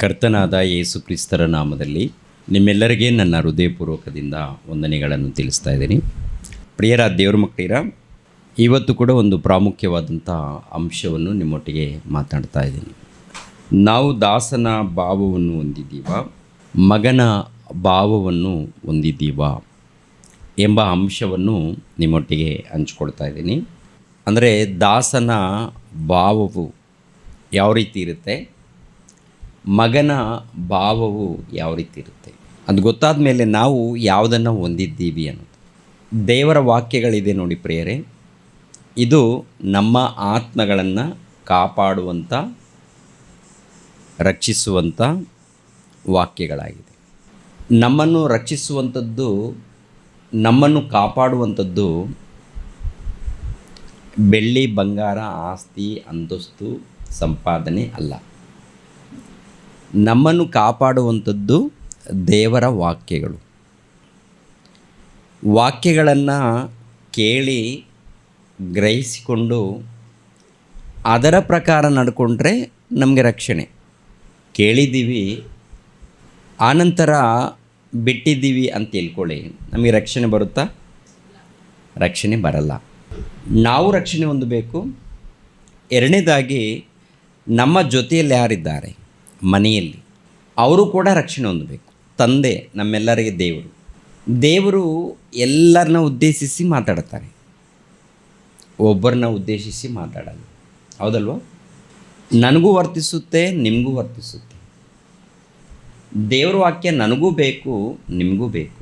ಕರ್ತನಾದ ಯೇಸು ಕ್ರಿಸ್ತರ ನಾಮದಲ್ಲಿ ನಿಮ್ಮೆಲ್ಲರಿಗೆ ನನ್ನ ಹೃದಯಪೂರ್ವಕದಿಂದ ವಂದನೆಗಳನ್ನು ತಿಳಿಸ್ತಾ ಇದ್ದೀನಿ. ಪ್ರಿಯರ ದೇವ್ರ ಮಕ್ಕಳಿರ, ಇವತ್ತು ಕೂಡ ಒಂದು ಪ್ರಾಮುಖ್ಯವಾದಂಥ ಅಂಶವನ್ನು ನಿಮ್ಮೊಟ್ಟಿಗೆ ಮಾತಾಡ್ತಾ ಇದ್ದೀನಿ. ನಾವು ದಾಸನ ಭಾವವನ್ನು ಹೊಂದಿದ್ದೀವ, ಮಗನ ಭಾವವನ್ನು ಹೊಂದಿದ್ದೀವ ಎಂಬ ಅಂಶವನ್ನು ನಿಮ್ಮೊಟ್ಟಿಗೆ ಹಂಚ್ಕೊಳ್ತಾ ಇದ್ದೀನಿ. ಅಂದರೆ ದಾಸನ ಭಾವವು ಯಾವ ರೀತಿ ಇರುತ್ತೆ, ಮಗನ ಭಾವವು ಯಾವ ರೀತಿ ಇರುತ್ತೆ, ಅದು ಗೊತ್ತಾದ ಮೇಲೆ ನಾವು ಯಾವುದನ್ನು ಹೊಂದಿದ್ದೀವಿ ಅನ್ನೋದು. ದೇವರ ವಾಕ್ಯಗಳಿದೆ ನೋಡಿ ಪ್ರಿಯರೇ, ಇದು ನಮ್ಮ ಆತ್ಮಗಳನ್ನು ಕಾಪಾಡುವಂಥ, ರಕ್ಷಿಸುವಂಥ ವಾಕ್ಯಗಳಾಗಿದೆ. ನಮ್ಮನ್ನು ರಕ್ಷಿಸುವಂಥದ್ದು, ನಮ್ಮನ್ನು ಕಾಪಾಡುವಂಥದ್ದು ಬೆಳ್ಳಿ ಬಂಗಾರ, ಆಸ್ತಿ, ಅಂತಸ್ತು, ಸಂಪಾದನೆ ಅಲ್ಲ. ನಮ್ಮನ್ನು ಕಾಪಾಡುವಂಥದ್ದು ದೇವರ ವಾಕ್ಯಗಳು. ವಾಕ್ಯಗಳನ್ನು ಕೇಳಿ ಗ್ರಹಿಸಿಕೊಂಡು ಅದರ ಪ್ರಕಾರ ನಡ್ಕೊಂಡ್ರೆ ನಮಗೆ ರಕ್ಷಣೆ. ಕೇಳಿದ್ದೀವಿ ಆನಂತರ ಬಿಟ್ಟಿದ್ದೀವಿ ಅಂತ ತಿಳ್ಕೊಳ್ಳಿ, ನಮಗೆ ರಕ್ಷಣೆ ಬರುತ್ತಾ? ರಕ್ಷಣೆ ಬರಲ್ಲ. ನಾವು ರಕ್ಷಣೆ ಹೊಂದಬೇಕು. ಎರಡನೇದಾಗಿ, ನಮ್ಮ ಜೊತೆಯಲ್ಲಿ ಯಾರಿದ್ದಾರೆ ಮನೆಯಲ್ಲಿ, ಅವರು ಕೂಡ ರಕ್ಷಣೆ ಹೊಂದಬೇಕು. ತಂದೆ ನಮ್ಮೆಲ್ಲರಿಗೆ ದೇವರು ಎಲ್ಲರನ್ನ ಉದ್ದೇಶಿಸಿ ಮಾತಾಡ್ತಾರೆ, ಒಬ್ಬರನ್ನ ಉದ್ದೇಶಿಸಿ ಮಾತಾಡಲ್ಲ. ಹೌದಲ್ವ? ನನಗೂ ವರ್ತಿಸುತ್ತೆ, ನಿಮಗೂ ವರ್ತಿಸುತ್ತೆ. ದೇವರ ವಾಕ್ಯ ನನಗೂ ಬೇಕು, ನಿಮಗೂ ಬೇಕು.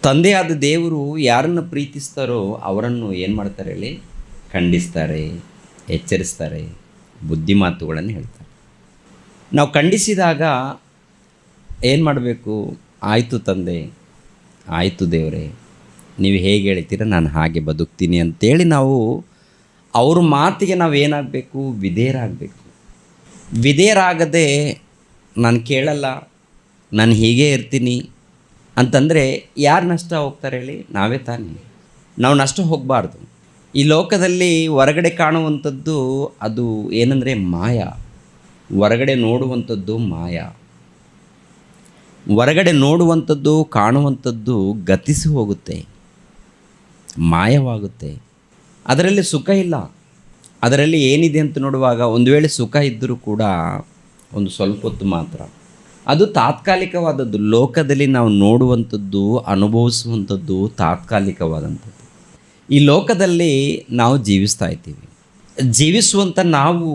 ತಂದೆಯಾದ ದೇವರು ಯಾರನ್ನು ಪ್ರೀತಿಸ್ತಾರೋ ಅವರನ್ನು ಏನು ಮಾಡ್ತಾರೆ ಹೇಳಿ? ಖಂಡಿಸ್ತಾರೆ, ಎಚ್ಚರಿಸ್ತಾರೆ, ಬುದ್ಧಿ ಮಾತುಗಳನ್ನು ಹೇಳ್ತಾರೆ. ನಾವು ಖಂಡಿಸಿದಾಗ ಏನು ಮಾಡಬೇಕು? ಆಯಿತು ತಂದೆ, ಆಯಿತು ದೇವರೇ, ನೀವು ಹೇಗೆ ಹೇಳ್ತೀರ ನಾನು ಹಾಗೆ ಬದುಕ್ತೀನಿ ಅಂತೇಳಿ ನಾವು ಅವ್ರ ಮಾತಿಗೆ ನಾವು ಏನಾಗಬೇಕು? ವಿಧೇಯರಾಗಬೇಕು. ವಿಧೇಯರಾಗದೆ ನಾನು ಕೇಳಲ್ಲ, ನಾನು ಹೀಗೆ ಇರ್ತೀನಿ ಅಂತಂದರೆ ಯಾರು ನಷ್ಟ ಹೋಗ್ತಾರೆ ಹೇಳಿ? ನಾವೇ ತಾನೇ. ನಾವು ನಷ್ಟ ಹೋಗಬಾರ್ದು. ಈ ಲೋಕದಲ್ಲಿ ಹೊರಗಡೆ ಕಾಣುವಂಥದ್ದು ಅದು ಏನಂದರೆ ಮಾಯ. ಹೊರಗಡೆ ನೋಡುವಂಥದ್ದು ಮಾಯ. ಹೊರಗಡೆ ನೋಡುವಂಥದ್ದು, ಕಾಣುವಂಥದ್ದು ಗತಿಸಿ ಹೋಗುತ್ತೆ, ಮಾಯವಾಗುತ್ತೆ. ಅದರಲ್ಲಿ ಸುಖ ಇಲ್ಲ. ಅದರಲ್ಲಿ ಏನಿದೆ ಅಂತ ನೋಡುವಾಗ ಒಂದು ವೇಳೆ ಸುಖ ಇದ್ದರೂ ಕೂಡ ಒಂದು ಸ್ವಲ್ಪ ಹೊತ್ತು ಮಾತ್ರ. ಅದು ತಾತ್ಕಾಲಿಕವಾದದ್ದು. ಲೋಕದಲ್ಲಿ ನಾವು ನೋಡುವಂಥದ್ದು, ಅನುಭವಿಸುವಂಥದ್ದು ತಾತ್ಕಾಲಿಕವಾದಂಥದ್ದು. ಈ ಲೋಕದಲ್ಲಿ ನಾವು ಜೀವಿಸ್ತಾ ಇದ್ದೀವಿ. ಜೀವಿಸುವಂಥ ನಾವು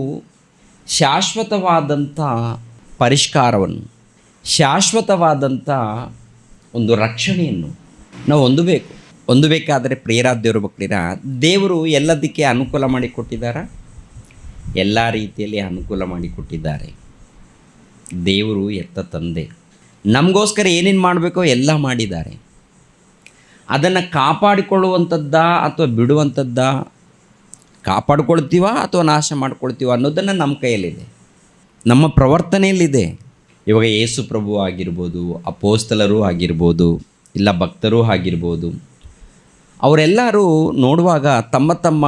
ಶಾಶ್ವತವಾದಂಥ ಪರಿಷ್ಕಾರವನ್ನು, ಶಾಶ್ವತವಾದಂಥ ಒಂದು ರಕ್ಷಣೆಯನ್ನು ನಾವು ಹೊಂದಬೇಕಾದರೆ ಪ್ರಿಯರಾದ ಮಕ್ಕಳಿರ, ದೇವರು ಎಲ್ಲದಕ್ಕೆ ಅನುಕೂಲ ಮಾಡಿಕೊಟ್ಟಿದ್ದಾರೆ. ಎಲ್ಲ ರೀತಿಯಲ್ಲಿ ಅನುಕೂಲ ಮಾಡಿಕೊಟ್ಟಿದ್ದಾರೆ. ದೇವರು ಎತ್ತ ತಂದೆ ನಮಗೋಸ್ಕರ ಏನೇನು ಮಾಡಬೇಕೋ ಎಲ್ಲ ಮಾಡಿದ್ದಾರೆ. ಅದನ್ನು ಕಾಪಾಡಿಕೊಳ್ಳುವಂಥದ್ದ ಅಥವಾ ಬಿಡುವಂಥದ್ದ, ಕಾಪಾಡಿಕೊಳ್ತೀವ ಅಥವಾ ನಾಶ ಮಾಡ್ಕೊಳ್ತೀವ ಅನ್ನೋದನ್ನು ನಮ್ಮ ಕೈಯಲ್ಲಿದೆ, ನಮ್ಮ ಪ್ರವರ್ತನೆಯಲ್ಲಿದೆ. ಇವಾಗ ಯೇಸು ಪ್ರಭು ಆಗಿರ್ಬೋದು, ಅಪೋಸ್ತಲರು ಆಗಿರ್ಬೋದು, ಇಲ್ಲ ಭಕ್ತರು ಆಗಿರ್ಬೋದು, ಅವರೆಲ್ಲರೂ ನೋಡುವಾಗ ತಮ್ಮ ತಮ್ಮ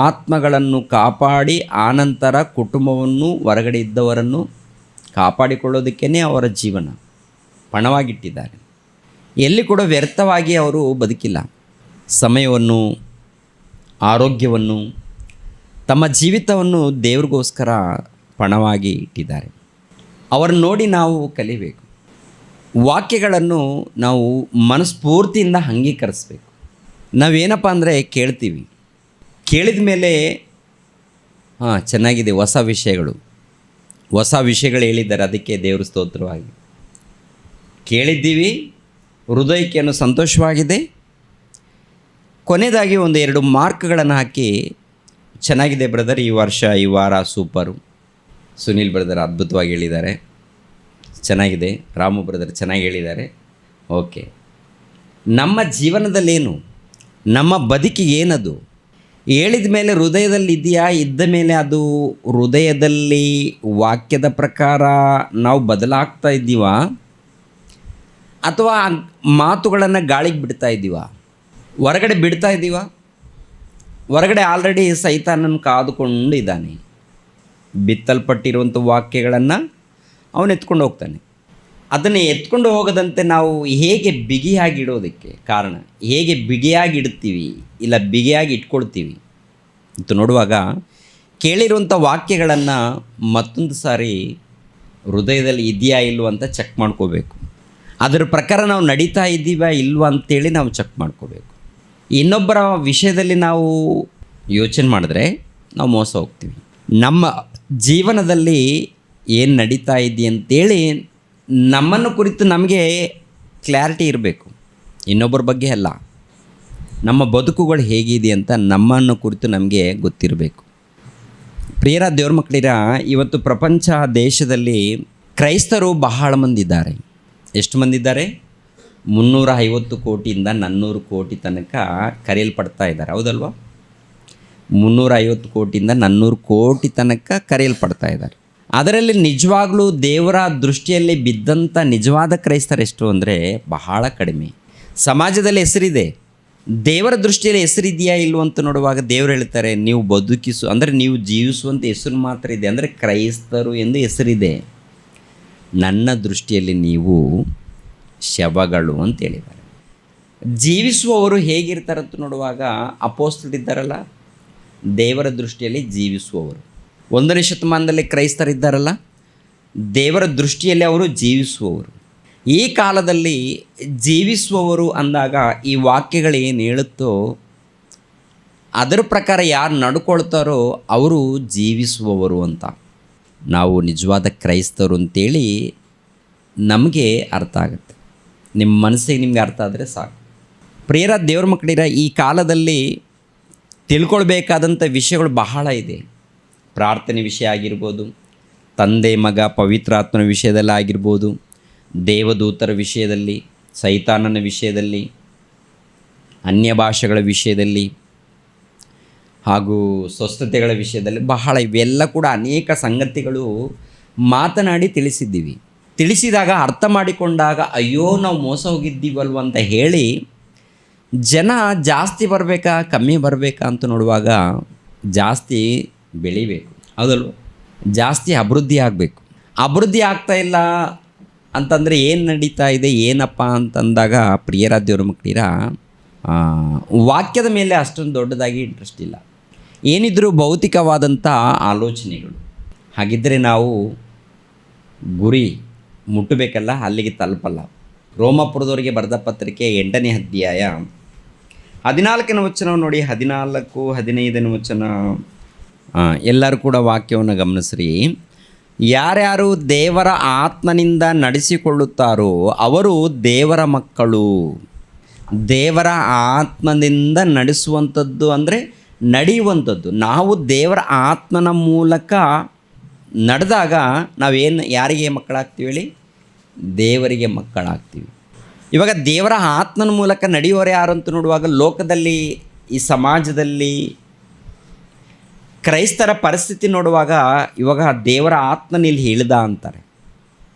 ಆತ್ಮಗಳನ್ನು ಕಾಪಾಡಿ ಆನಂತರ ಕುಟುಂಬವನ್ನು, ಹೊರಗಡೆ ಇದ್ದವರನ್ನು ಕಾಪಾಡಿಕೊಳ್ಳೋದಕ್ಕೇ ಅವರ ಜೀವನ ಪಣವಾಗಿಟ್ಟಿದ್ದಾರೆ. ಎಲ್ಲಿ ಕೂಡ ವ್ಯರ್ಥವಾಗಿ ಅವರು ಬದುಕಿಲ್ಲ. ಸಮಯವನ್ನು, ಆರೋಗ್ಯವನ್ನು, ತಮ್ಮ ಜೀವಿತವನ್ನು ದೇವ್ರಿಗೋಸ್ಕರ ಪಣವಾಗಿ ಇಟ್ಟಿದ್ದಾರೆ. ಅವರನ್ನು ನೋಡಿ ನಾವು ಕಲಿಬೇಕು. ವಾಕ್ಯಗಳನ್ನು ನಾವು ಮನಸ್ಫೂರ್ತಿಯಿಂದ ಅಂಗೀಕರಿಸಬೇಕು. ನಾವೇನಪ್ಪ ಅಂದರೆ ಕೇಳ್ತೀವಿ, ಕೇಳಿದ ಮೇಲೆ ಚೆನ್ನಾಗಿದೆ, ಹೊಸ ವಿಷಯಗಳು ಹೇಳಿದ್ದಾರೆ, ಅದಕ್ಕೆ ದೇವರು ಸ್ತೋತ್ರವಾಗಿ ಕೇಳಿದ್ದೀವಿ, ಹೃದಯಕ್ಕೆ ಸಂತೋಷವಾಗಿದೆ. ಕೊನೆಯದಾಗಿ ಒಂದು 2 ಮಾರ್ಕ್ಗಳನ್ನು ಹಾಕಿ, ಚೆನ್ನಾಗಿದೆ ಬ್ರದರ್, ಈ ವಾರ ಸೂಪರು, ಸುನೀಲ್ ಬ್ರದರ್ ಅದ್ಭುತವಾಗಿ ಹೇಳಿದ್ದಾರೆ, ಚೆನ್ನಾಗಿದೆ, ರಾಮು ಬ್ರದರ್ ಚೆನ್ನಾಗಿ ಹೇಳಿದ್ದಾರೆ, ಓಕೆ. ನಮ್ಮ ಜೀವನದಲ್ಲೇನು, ನಮ್ಮ ಬದುಕಿಗೆ ಏನದು ಹೇಳಿದ ಮೇಲೆ ಹೃದಯದಲ್ಲಿ ಇದೆಯಾ? ಇದ್ದ ಮೇಲೆ ಅದು ಹೃದಯದಲ್ಲಿ ವಾಕ್ಯದ ಪ್ರಕಾರ ನಾವು ಬದಲಾಗ್ತಾ ಇದ್ದೀವ ಅಥವಾ ಮಾತುಗಳನ್ನು ಗಾಳಿಗೆ ಬಿಡ್ತಾ ಇದ್ದೀವ? ಹೊರಗಡೆ ಬಿಡ್ತಾ ಇದ್ದೀವ? ಹೊರಗಡೆ ಆಲ್ರೆಡಿ ಸೈತಾನನ್ನು ಕಾದುಕೊಂಡಿದ್ದಾನೆ. ಬಿತ್ತಲ್ಪಟ್ಟಿರುವಂಥ ವಾಕ್ಯಗಳನ್ನು ಅವನು ಎತ್ಕೊಂಡು ಹೋಗ್ತಾನೆ. ಅದನ್ನು ಎತ್ಕೊಂಡು ಹೋಗದಂತೆ ನಾವು ಹೇಗೆ ಬಿಗಿಯಾಗಿ ಇಡೋದಕ್ಕೆ ಕಾರಣ, ಹೇಗೆ ಬಿಗಿಯಾಗಿ ಇಡ್ತೀವಿ ಇಲ್ಲ ಬಿಗಿಯಾಗಿ ಇಟ್ಕೊಳ್ತೀವಿ ಅಂತ ನೋಡುವಾಗ ಕೇಳಿರುವಂಥ ವಾಕ್ಯಗಳನ್ನು ಮತ್ತೊಂದು ಸಾರಿ ಹೃದಯದಲ್ಲಿ ಇದೆಯಾ ಇಲ್ವ ಅಂತ ಚೆಕ್ ಮಾಡ್ಕೋಬೇಕು. ಅದರ ಪ್ರಕಾರ ನಾವು ನಡೀತಾ ಇದ್ದೀವಾ ಇಲ್ವ ಅಂತೇಳಿ ನಾವು ಚೆಕ್ ಮಾಡ್ಕೋಬೇಕು. ಇನ್ನೊಬ್ಬರ ವಿಷಯದಲ್ಲಿ ನಾವು ಯೋಚನೆ ಮಾಡಿದ್ರೆ ನಾವು ಮೋಸ ಹೋಗ್ತೀವಿ. ನಮ್ಮ ಜೀವನದಲ್ಲಿ ಏನು ನಡೀತಾ ಇದೆಯಾ ಅಂತೇಳಿ ನಮ್ಮನ್ನು ಕುರಿತು ನಮಗೆ ಕ್ಲಾರಿಟಿ ಇರಬೇಕು. ಇನ್ನೊಬ್ಬರ ಬಗ್ಗೆ ಅಲ್ಲ, ನಮ್ಮ ಬದುಕುಗಳು ಹೇಗಿದೆ ಅಂತ ನಮ್ಮನ್ನು ಕುರಿತು ನಮಗೆ ಗೊತ್ತಿರಬೇಕು. ಪ್ರಿಯರ ದೇವ್ರ ಮಕ್ಕಳಿರ, ಇವತ್ತು ಪ್ರಪಂಚ ದೇಶದಲ್ಲಿ ಕ್ರೈಸ್ತರು ಬಹಳ ಮಂದಿ ಇದ್ದಾರೆ. ಎಷ್ಟು ಮಂದಿ ಇದ್ದಾರೆ? 350 ಕೋಟಿಯಿಂದ 400 ಕೋಟಿ ತನಕ ಕರೆಯಲ್ಪಡ್ತಾ ಇದ್ದಾರೆ, ಹೌದಲ್ವಾ? 350 ಕೋಟಿಯಿಂದ 400 ಕೋಟಿ ತನಕ ಕರೆಯಲ್ಪಡ್ತಾ ಇದ್ದಾರೆ. ಅದರಲ್ಲಿ ನಿಜವಾಗ್ಲೂ ದೇವರ ದೃಷ್ಟಿಯಲ್ಲಿ ಬಿದ್ದಂಥ ನಿಜವಾದ ಕ್ರೈಸ್ತರೆಷ್ಟು ಅಂದರೆ ಬಹಳ ಕಡಿಮೆ. ಸಮಾಜದಲ್ಲಿ ಹೆಸರಿದೆ, ದೇವರ ದೃಷ್ಟಿಯಲ್ಲಿ ಹೆಸರಿದೆಯಾ ಇಲ್ವ ಅಂತ ನೋಡುವಾಗ ದೇವರು ಹೇಳ್ತಾರೆ, ನೀವು ಅಂದರೆ ನೀವು ಜೀವಿಸುವಂಥ ಹೆಸರು ಮಾತ್ರ ಇದೆ, ಅಂದರೆ ಕ್ರೈಸ್ತರು ಎಂದು ಹೆಸರಿದೆ, ನನ್ನ ದೃಷ್ಟಿಯಲ್ಲಿ ನೀವು ಶವಗಳು ಅಂತ ಹೇಳಿದ್ದಾರೆ. ಜೀವಿಸುವವರು ಹೇಗಿರ್ತಾರಂತ ನೋಡುವಾಗ ಅಪೊಸ್ತಲರಿದ್ದಾರಲ್ಲ, ದೇವರ ದೃಷ್ಟಿಯಲ್ಲಿ ಜೀವಿಸುವವರು. 1ನೇ ಶತಮಾನದಲ್ಲಿ ಕ್ರೈಸ್ತರಿದ್ದಾರಲ್ಲ, ದೇವರ ದೃಷ್ಟಿಯಲ್ಲಿ ಅವರು ಜೀವಿಸುವವರು. ಈ ಕಾಲದಲ್ಲಿ ಜೀವಿಸುವವರು ಅಂದಾಗ ಈ ವಾಕ್ಯಗಳು ಏನು ಹೇಳುತ್ತೋ ಅದರ ಪ್ರಕಾರ ಯಾರು ನಡ್ಕೊಳ್ತಾರೋ ಅವರು ಜೀವಿಸುವವರು ಅಂತ. ನಾವು ನಿಜವಾದ ಕ್ರೈಸ್ತರು ಅಂತೇಳಿ ನಮಗೆ ಅರ್ಥ ಆಗುತ್ತೆ. ನಿಮ್ಮ ಮನಸ್ಸಿಗೆ ನಿಮಗೆ ಅರ್ಥ ಆದರೆ ಸಾಕು. ಪ್ರಿಯರ ದೇವ್ರ ಮಕ್ಕಳಿರ, ಈ ಕಾಲದಲ್ಲಿ ತಿಳ್ಕೊಳ್ಬೇಕಾದಂಥ ವಿಷಯಗಳು ಬಹಳ ಇದೆ. ಪ್ರಾರ್ಥನೆ ವಿಷಯ ಆಗಿರ್ಬೋದು, ತಂದೆ ಮಗ ಪವಿತ್ರಾತ್ಮನ ವಿಷಯದಲ್ಲಿ ಆಗಿರ್ಬೋದು, ದೇವದೂತರ ವಿಷಯದಲ್ಲಿ, ಸೈತಾನನ ವಿಷಯದಲ್ಲಿ, ಅನ್ಯ ಭಾಷೆಗಳ ವಿಷಯದಲ್ಲಿ ಹಾಗೂ ಸ್ವಸ್ಥತೆಗಳ ವಿಷಯದಲ್ಲಿ ಬಹಳ ಇವೆಲ್ಲ ಕೂಡ ಅನೇಕ ಸಂಗತಿಗಳು ಮಾತನಾಡಿ ತಿಳಿಸಿದಾಗ ಅರ್ಥ ಮಾಡಿಕೊಂಡಾಗ ಅಯ್ಯೋ ನಾವು ಮೋಸ ಹೋಗಿದ್ದೀವಲ್ವ ಅಂತ ಹೇಳಿ ಜನ ಜಾಸ್ತಿ ಬರಬೇಕಾ ಕಮ್ಮಿ ಬರಬೇಕಾ ಅಂತ ನೋಡುವಾಗ ಜಾಸ್ತಿ ಬೆಳಿಬೇಕು, ಹೌದಲ್ವ? ಜಾಸ್ತಿ ಅಭಿವೃದ್ಧಿ ಆಗಬೇಕು. ಅಭಿವೃದ್ಧಿ ಆಗ್ತಾಯಿಲ್ಲ ಅಂತಂದರೆ ಏನು ನಡೀತಾ ಇದೆ ಏನಪ್ಪ ಅಂತಂದಾಗ ಪ್ರಿಯರ ದೇವ್ರ ಮಕ್ಕಳಿರ, ವಾಕ್ಯದ ಮೇಲೆ ಅಷ್ಟೊಂದು ದೊಡ್ಡದಾಗಿ ಇಂಟ್ರೆಸ್ಟ್ ಇಲ್ಲ. ಏನಿದ್ರೂ ಭೌತಿಕವಾದಂಥ ಆಲೋಚನೆಗಳು. ಹಾಗಿದ್ದರೆ ನಾವು ಗುರಿ ಮುಟ್ಟಬೇಕಲ್ಲ, ಅಲ್ಲಿಗೆ ತಲುಪಲ್ಲ. ರೋಮಾಪುರದವರಿಗೆ ಬರೆದ ಪತ್ರಿಕೆ 8ನೇ ಅಧ್ಯಾಯ 14ನೇ ವಚನ ನೋಡಿ, 14, 15ನೇ ವಚನ. ಎಲ್ಲರೂ ಕೂಡ ವಾಕ್ಯವನ್ನು ಗಮನಿಸ್ರಿ. ಯಾರ್ಯಾರು ದೇವರ ಆತ್ಮನಿಂದ ನಡೆಸಿಕೊಳ್ಳುತ್ತಾರೋ ಅವರು ದೇವರ ಮಕ್ಕಳು. ದೇವರ ಆತ್ಮನಿಂದ ನಡೆಸುವಂಥದ್ದು ಅಂದರೆ ನಡೆಯುವಂಥದ್ದು. ನಾವು ದೇವರ ಆತ್ಮನ ಮೂಲಕ ನಡೆದಾಗ ನಾವೇನು ಯಾರಿಗೆ ಮಕ್ಕಳಾಗ್ತೀವಿ ಹೇಳಿ? ದೇವರಿಗೆ ಮಕ್ಕಳಾಗ್ತೀವಿ. ಇವಾಗ ದೇವರ ಆತ್ಮನ ಮೂಲಕ ನಡೆಯುವವರು ಯಾರು ಅಂತ ನೋಡುವಾಗ ಲೋಕದಲ್ಲಿ, ಈ ಸಮಾಜದಲ್ಲಿ ಕ್ರೈಸ್ತರ ಪರಿಸ್ಥಿತಿ ನೋಡುವಾಗ ಇವಾಗ ದೇವರ ಆತ್ಮನ ಇಲ್ಲಿ ಇಳಿದ ಅಂತಾರೆ.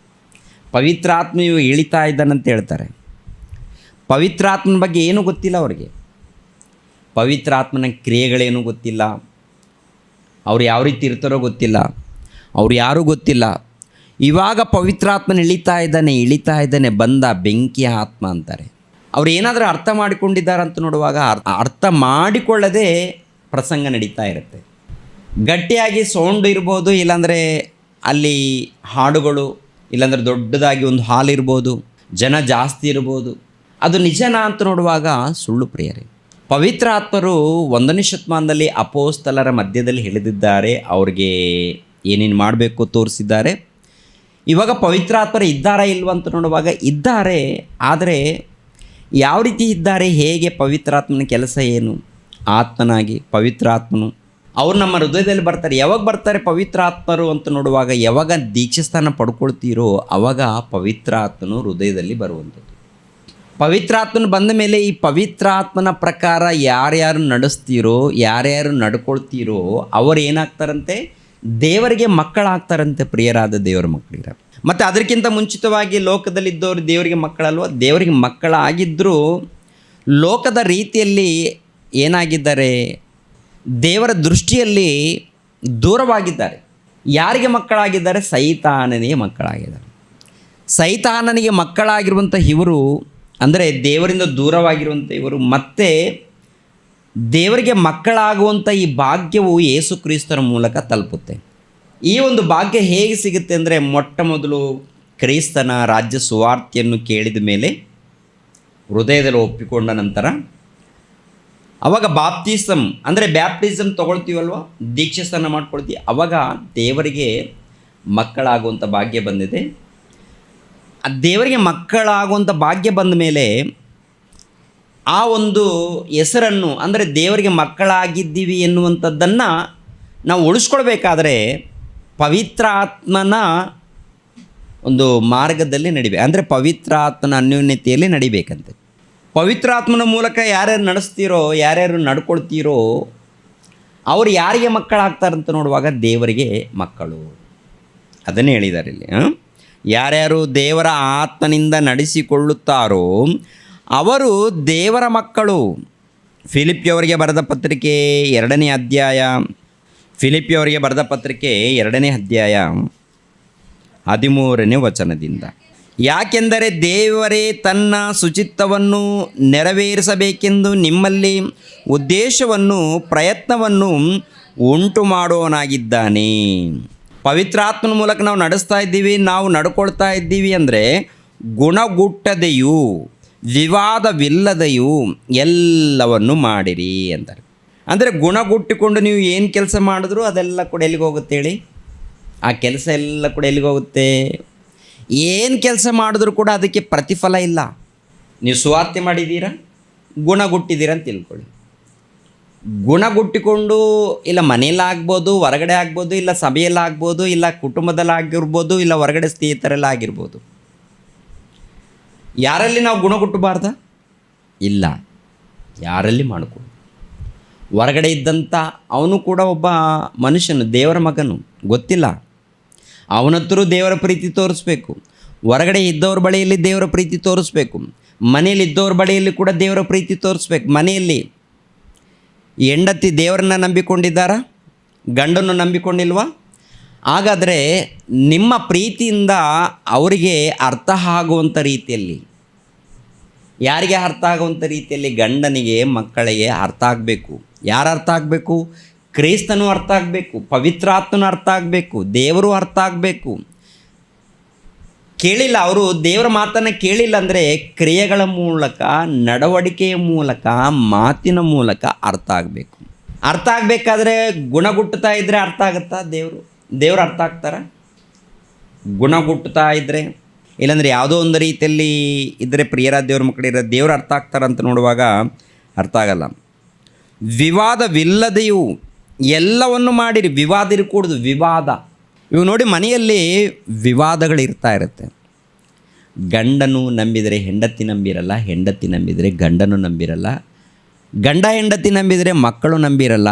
ಪವಿತ್ರಾತ್ಮೆಯು ಇಳಿತಾ ಇದ್ದಾನಂತ ಹೇಳ್ತಾರೆ. ಪವಿತ್ರಾತ್ಮನ ಬಗ್ಗೆ ಏನೂ ಗೊತ್ತಿಲ್ಲ ಅವರಿಗೆ. ಪವಿತ್ರಾತ್ಮನ ಕ್ರಿಯೆಗಳೇನೂ ಗೊತ್ತಿಲ್ಲ. ಅವ್ರು ಯಾವ ರೀತಿ ಇರ್ತಾರೋ ಗೊತ್ತಿಲ್ಲ, ಅವ್ರು ಯಾರೂ ಗೊತ್ತಿಲ್ಲ. ಇವಾಗ ಪವಿತ್ರಾತ್ಮನ ಇಳಿತಾ ಇದ್ದಾನೆ ಬಂದ ಬೆಂಕಿಯ ಆತ್ಮ ಅಂತಾರೆ. ಅವ್ರು ಏನಾದರೂ ಅರ್ಥ ಮಾಡಿಕೊಂಡಿದ್ದಾರಂತ ನೋಡುವಾಗ ಅರ್ಥ ಮಾಡಿಕೊಳ್ಳದೆ ಪ್ರಸಂಗ ನಡೀತಾ ಇರುತ್ತೆ. ಗಟ್ಟಿಯಾಗಿ ಸೌಂಡ್ ಇರ್ಬೋದು, ಇಲ್ಲಾಂದರೆ ಅಲ್ಲಿ ಹಾಡುಗಳು, ಇಲ್ಲಾಂದರೆ ದೊಡ್ಡದಾಗಿ ಒಂದು ಹಾಲ್ ಇರ್ಬೋದು, ಜನ ಜಾಸ್ತಿ ಇರ್ಬೋದು. ಅದು ನಿಜನಾ ಅಂತ ನೋಡುವಾಗ ಸುಳ್ಳು ಪ್ರಿಯರೇ. ಪವಿತ್ರ ಆತ್ಮರು 1ನೇ ಶತಮಾನದಲ್ಲಿ ಅಪೊಸ್ತಲರ ಮಧ್ಯದಲ್ಲಿ ಇಳಿದಿದ್ದಾರೆ. ಅವ್ರಿಗೆ ಏನೇನು ಮಾಡಬೇಕು ತೋರಿಸಿದ್ದಾರೆ. ಇವಾಗ ಪವಿತ್ರ ಆತ್ಮರು ಇದ್ದಾರಾ ಇಲ್ವ ಅಂತ ನೋಡುವಾಗ ಇದ್ದಾರೆ. ಆದರೆ ಯಾವ ರೀತಿ ಇದ್ದಾರೆ, ಹೇಗೆ ಪವಿತ್ರಾತ್ಮನ ಕೆಲಸ ಏನು? ಆತ್ಮನಾಗಿ ಪವಿತ್ರಾತ್ಮನು ಅವ್ರು ನಮ್ಮ ಹೃದಯದಲ್ಲಿ ಬರ್ತಾರೆ. ಯಾವಾಗ ಬರ್ತಾರೆ ಪವಿತ್ರಾತ್ಮರು ಅಂತ ನೋಡುವಾಗ, ಯಾವಾಗ ದೀಕ್ಷಾಸ್ಥಾನ ಪಡ್ಕೊಳ್ತೀರೋ ಆವಾಗ ಪವಿತ್ರಾತ್ಮನು ಹೃದಯದಲ್ಲಿ ಬರುವಂಥದ್ದು. ಪವಿತ್ರಾತ್ಮನ ಬಂದ ಮೇಲೆ ಈ ಪವಿತ್ರಾತ್ಮನ ಪ್ರಕಾರ ಯಾರ್ಯಾರು ನಡೆಸ್ತೀರೋ, ಯಾರ್ಯಾರು ನಡ್ಕೊಳ್ತೀರೋ ಅವರು ಏನಾಗ್ತಾರಂತೆ? ದೇವರಿಗೆ ಮಕ್ಕಳಾಗ್ತಾರಂತೆ. ಪ್ರಿಯರಾದ ದೇವರ ಮಕ್ಕಳಿರ. ಮತ್ತು ಅದಕ್ಕಿಂತ ಮುಂಚಿತವಾಗಿ ಲೋಕದಲ್ಲಿದ್ದವರು ದೇವರಿಗೆ ಮಕ್ಕಳಲ್ವ? ದೇವರಿಗೆ ಮಕ್ಕಳಾಗಿದ್ದರೂ ಲೋಕದ ರೀತಿಯಲ್ಲಿ ಏನಾಗಿದ್ದಾರೆ? ದೇವರ ದೃಷ್ಟಿಯಲ್ಲಿ ದೂರವಾಗಿದ್ದಾರೆ. ಯಾರಿಗೆ ಮಕ್ಕಳಾಗಿದ್ದಾರೆ? ಸೈತಾನನಿಗೆ ಮಕ್ಕಳಾಗಿದ್ದಾರೆ. ಸೈತಾನನಿಗೆ ಮಕ್ಕಳಾಗಿರುವಂಥ ಇವರು, ಅಂದರೆ ದೇವರಿಂದ ದೂರವಾಗಿರುವಂಥ ಇವರು, ಮತ್ತೆ ದೇವರಿಗೆ ಮಕ್ಕಳಾಗುವಂಥ ಈ ಭಾಗ್ಯವು ಯೇಸು ಕ್ರಿಸ್ತನ ಮೂಲಕ ತಲುಪುತ್ತೆ. ಈ ಒಂದು ಭಾಗ್ಯ ಹೇಗೆ ಸಿಗುತ್ತೆ ಅಂದರೆ, ಮೊಟ್ಟ ಮೊದಲು ಕ್ರಿಸ್ತನ ರಾಜ್ಯ ಸುವಾರ್ತೆಯನ್ನು ಕೇಳಿದ ಮೇಲೆ ಹೃದಯದಲ್ಲಿ ಒಪ್ಪಿಕೊಂಡ ನಂತರ ಅವಾಗ ಬ್ಯಾಪ್ಟಿಸಮ್ ತೊಗೊಳ್ತೀವಲ್ವ, ದೀಕ್ಷಾಸ್ನಾನ ಮಾಡ್ಕೊಳ್ತೀವಿ, ಅವಾಗ ದೇವರಿಗೆ ಮಕ್ಕಳಾಗುವಂಥ ಭಾಗ್ಯ ಬಂದಿದೆ. ಆ ದೇವರಿಗೆ ಮಕ್ಕಳಾಗುವಂಥ ಭಾಗ್ಯ ಬಂದ ಮೇಲೆ ಆ ಒಂದು ಹೆಸರನ್ನು, ಅಂದರೆ ದೇವರಿಗೆ ಮಕ್ಕಳಾಗಿದ್ದೀವಿ ಎನ್ನುವಂಥದ್ದನ್ನು ನಾವು ಉಳಿಸ್ಕೊಳ್ಬೇಕಾದ್ರೆ ಪವಿತ್ರಾತ್ಮನ ಒಂದು ಮಾರ್ಗದಲ್ಲಿ ಅಂದರೆ ಪವಿತ್ರಾತ್ಮನ ಅನ್ಯೋನ್ಯತೆಯಲ್ಲಿ ನಡಿಬೇಕಂತೆ. ಪವಿತ್ರಾತ್ಮನ ಮೂಲಕ ಯಾರ್ಯಾರು ನಡೆಸ್ತೀರೋ, ಯಾರ್ಯಾರು ನಡ್ಕೊಳ್ತೀರೋ ಅವರು ಯಾರಿಗೆ ಮಕ್ಕಳಾಗ್ತಾರಂತ ನೋಡುವಾಗ ದೇವರಿಗೆ ಮಕ್ಕಳು. ಅದನ್ನೇ ಹೇಳಿದ್ದಾರೆ ಇಲ್ಲಿ. ಯಾರ್ಯಾರು ದೇವರ ಆತ್ಮನಿಂದ ನಡೆಸಿಕೊಳ್ಳುತ್ತಾರೋ ಅವರು ದೇವರ ಮಕ್ಕಳು. ಫಿಲಿಪ್ಪಿಯವರಿಗೆ ಬರೆದ ಪತ್ರಿಕೆ 2ನೇ ಅಧ್ಯಾಯ 13ನೇ ವಚನದಿಂದ, ಯಾಕೆಂದರೆ ದೇವರೇ ತನ್ನ ಶುಚಿತ್ವವನ್ನು ನೆರವೇರಿಸಬೇಕೆಂದು ನಿಮ್ಮಲ್ಲಿ ಉದ್ದೇಶವನ್ನು ಪ್ರಯತ್ನವನ್ನು ಉಂಟು ಮಾಡೋನಾಗಿದ್ದಾನೆ. ಪವಿತ್ರಾತ್ಮನ ಮೂಲಕ ನಾವು ನಡೆಸ್ತಾ ಇದ್ದೀವಿ, ನಾವು ನಡ್ಕೊಳ್ತಾ ಇದ್ದೀವಿ ಅಂದರೆ ಗುಣಗುಟ್ಟದೆಯೂ ವಿವಾದವಿಲ್ಲದೆಯೂ ಎಲ್ಲವನ್ನು ಮಾಡಿರಿ ಅಂತಾರೆ. ಅಂದರೆ ಗುಣಗುಟ್ಟಿಕೊಂಡು ನೀವು ಏನು ಕೆಲಸ ಮಾಡಿದ್ರೂ ಅದೆಲ್ಲ ಕೂಡ ಎಲ್ಲಿಗೆ ಹೋಗುತ್ತೆ ಹೇಳಿ? ಆ ಕೆಲಸ ಎಲ್ಲ ಕೂಡ ಎಲ್ಲಿಗೆ ಹೋಗುತ್ತೆ? ಏನು ಕೆಲಸ ಮಾಡಿದ್ರೂ ಕೂಡ ಅದಕ್ಕೆ ಪ್ರತಿಫಲ ಇಲ್ಲ. ನೀವು ಸುವಾರ್ತೆ ಮಾಡಿದ್ದೀರಾ, ಗುಣಗುಟ್ಟಿದ್ದೀರಾ ಅಂತ ತಿಳ್ಕೊಳ್ಳಿ. ಗುಣಗುಟ್ಟಿಕೊಂಡು ಇಲ್ಲ ಮನೆಯಲ್ಲಾಗ್ಬೋದು, ಹೊರಗಡೆ ಆಗ್ಬೋದು, ಇಲ್ಲ ಸಭೆಯಲ್ಲಾಗ್ಬೋದು, ಇಲ್ಲ ಕುಟುಂಬದಲ್ಲಾಗಿರ್ಬೋದು, ಇಲ್ಲ ಹೊರಗಡೆ ಸ್ನೇಹಿತರೆಲ್ಲ ಆಗಿರ್ಬೋದು. ಯಾರಲ್ಲಿ ನಾವು ಗುಣಗುಟ್ಟಬಾರ್ದ? ಇಲ್ಲ, ಯಾರಲ್ಲಿ ಮಾಡಿಕೊಂಡು. ಹೊರಗಡೆ ಇದ್ದಂಥ ಅವನು ಕೂಡ ಒಬ್ಬ ಮನುಷ್ಯನು, ದೇವರ ಮಗನು, ಗೊತ್ತಿಲ್ಲ. ಅವನ ಹತ್ರ ದೇವರ ಪ್ರೀತಿ ತೋರಿಸ್ಬೇಕು. ಹೊರಗಡೆ ಇದ್ದವ್ರ ಬಳಿಯಲ್ಲಿ ದೇವರ ಪ್ರೀತಿ ತೋರಿಸ್ಬೇಕು. ಮನೆಯಲ್ಲಿ ಇದ್ದವ್ರ ಬಳಿಯಲ್ಲಿ ಕೂಡ ದೇವರ ಪ್ರೀತಿ ತೋರಿಸ್ಬೇಕು. ಮನೆಯಲ್ಲಿ ಹೆಂಡತಿ ದೇವರನ್ನ ನಂಬಿಕೊಂಡಿದ್ದಾರಾ? ಗಂಡನ್ನು ನಂಬಿಕೊಂಡಿಲ್ವಾ? ಹಾಗಾದರೆ ನಿಮ್ಮ ಪ್ರೀತಿಯಿಂದ ಅವರಿಗೆ ಅರ್ಥ ಆಗುವಂಥ ರೀತಿಯಲ್ಲಿ, ಯಾರಿಗೆ ಅರ್ಥ ಆಗುವಂಥ ರೀತಿಯಲ್ಲಿ? ಗಂಡನಿಗೆ, ಮಕ್ಕಳಿಗೆ ಅರ್ಥ ಆಗಬೇಕು. ಯಾರು ಅರ್ಥ ಆಗಬೇಕು? ಕ್ರಿಸ್ತನೂ ಅರ್ಥ ಆಗಬೇಕು, ಪವಿತ್ರಾತ್ಮನೂ ಅರ್ಥ ಆಗಬೇಕು, ದೇವರು ಅರ್ಥ ಆಗಬೇಕು. ಕೇಳಿಲ್ಲ, ಅವರು ದೇವರ ಮಾತನ್ನು ಕೇಳಿಲ್ಲ ಅಂದರೆ ಕ್ರಿಯೆಗಳ ಮೂಲಕ, ನಡವಳಿಕೆಯ ಮೂಲಕ, ಮಾತಿನ ಮೂಲಕ ಅರ್ಥ ಆಗಬೇಕು. ಅರ್ಥ ಆಗಬೇಕಾದ್ರೆ ಗುಣಗುಟ್ಟುತ್ತಾ ಇದ್ದರೆ ಅರ್ಥ ಆಗುತ್ತಾ? ದೇವರು ಅರ್ಥ ಆಗ್ತಾರ? ಗುಣಗುಟ್ಟುತ್ತಾ ಇದ್ದರೆ, ಇಲ್ಲಾಂದರೆ ಯಾವುದೋ ಒಂದು ರೀತಿಯಲ್ಲಿ ಇದ್ದರೆ, ಪ್ರಿಯರಾದ ದೇವ್ರ ಮಕ್ಕಳಿರೋ ದೇವರು ಅರ್ಥ ಆಗ್ತಾರಂತ ನೋಡುವಾಗ ಅರ್ಥ ಆಗಲ್ಲ. ವಿವಾದವಿಲ್ಲದೆಯೂ ಎಲ್ಲವನ್ನು ಮಾಡಿರಿ. ವಿವಾದ ಇರಕೂಡದು, ವಿವಾದ. ಇವು ನೋಡಿ, ಮನೆಯಲ್ಲಿ ವಿವಾದಗಳಿರ್ತಾ ಇರುತ್ತೆ. ಗಂಡನು ನಂಬಿದರೆ ಹೆಂಡತಿ ನಂಬಿರಲ್ಲ, ಹೆಂಡತಿ ನಂಬಿದರೆ ಗಂಡನು ನಂಬಿರಲ್ಲ, ಗಂಡ ಹೆಂಡತಿ ನಂಬಿದರೆ ಮಕ್ಕಳು ನಂಬಿರಲ್ಲ.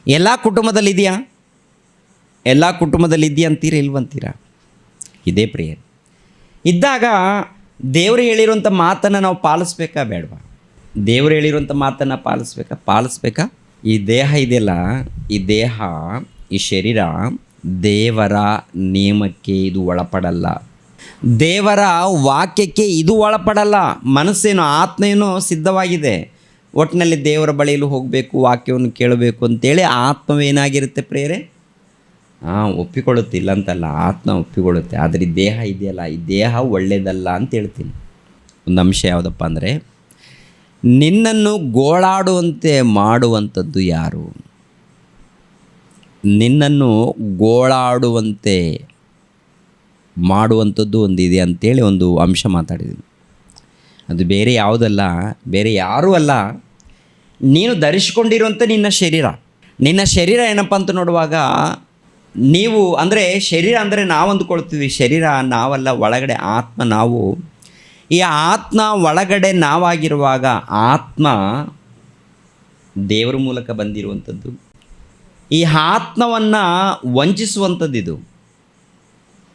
ಎಲ್ಲ ಕುಟುಂಬದಲ್ಲಿ ಇದೆಯಾ? ಎಲ್ಲ ಕುಟುಂಬದಲ್ಲಿ ಇದೆಯಾ ಅಂತೀರ, ಇಲ್ವಂತೀರಾ? ಇದೇ ಪ್ರೇಯರ್ ಇದ್ದಾಗ ದೇವರು ಹೇಳಿರುವಂಥ ಮಾತನ್ನು ನಾವು ಪಾಲಿಸ್ಬೇಕಾ ಬೇಡವಾ? ದೇವರು ಹೇಳಿರುವಂಥ ಮಾತನ್ನು ಪಾಲಿಸ್ಬೇಕಾ? ಈ ದೇಹ ಇದೆಯಲ್ಲ, ಈ ದೇಹ, ಈ ಶರೀರ ದೇವರ ನಿಯಮಕ್ಕೆ ಇದು ಒಳಪಡಲ್ಲ, ದೇವರ ವಾಕ್ಯಕ್ಕೆ ಇದು ಒಳಪಡಲ್ಲ. ಮನಸ್ಸೇನೋ, ಆತ್ಮೇನೋ ಸಿದ್ಧವಾಗಿದೆ, ಒಟ್ಟಿನಲ್ಲಿ ದೇವರ ಬಳಿಯಲ್ಲಿ ಹೋಗಬೇಕು, ವಾಕ್ಯವನ್ನು ಕೇಳಬೇಕು ಅಂತೇಳಿ ಆತ್ಮವೇನಾಗಿರುತ್ತೆ ಪ್ರೇರೆ? ಒಪ್ಪಿಕೊಳ್ಳುತ್ತಿಲ್ಲ ಅಂತಲ್ಲ, ಆತ್ಮ ಒಪ್ಪಿಕೊಳ್ಳುತ್ತೆ. ಆದರೆ ಈ ದೇಹ ಇದೆಯಲ್ಲ, ಈ ದೇಹ ಒಳ್ಳೆಯದಲ್ಲ ಅಂತ ಹೇಳ್ತೀನಿ. ಒಂದು ಅಂಶ ಯಾವುದಪ್ಪ ಅಂದರೆ, ನಿನ್ನನ್ನು ಗೋಳಾಡುವಂತೆ ಮಾಡುವಂಥದ್ದು ಯಾರು? ನಿನ್ನನ್ನು ಗೋಳಾಡುವಂತೆ ಮಾಡುವಂಥದ್ದು ಒಂದಿದೆ ಅಂಥೇಳಿ ಒಂದು ಅಂಶ ಮಾತಾಡಿದ್ದೀನಿ. ಅದು ಬೇರೆ ಯಾವುದಲ್ಲ, ಬೇರೆ ಯಾರೂ ಅಲ್ಲ, ನೀನು ಧರಿಸಿಕೊಂಡಿರುವಂಥ ನಿನ್ನ ಶರೀರ ಏನಪ್ಪ ಅಂತ ನೋಡುವಾಗ, ನೀವು ಅಂದರೆ ಶರೀರ ಅಂದರೆ ನಾವು ಅಂದ್ಕೊಳ್ತೀವಿ, ಶರೀರ ನಾವಲ್ಲ, ಒಳಗಡೆ ಆತ್ಮ ನಾವು. ಈ ಆತ್ಮ ಒಳಗಡೆ ನಾವಾಗಿರುವಾಗ ಆತ್ಮ ದೇವರ ಮೂಲಕ ಬಂದಿರುವಂಥದ್ದು. ಈ ಆತ್ಮವನ್ನು ವಂಚಿಸುವಂಥದ್ದಿದು.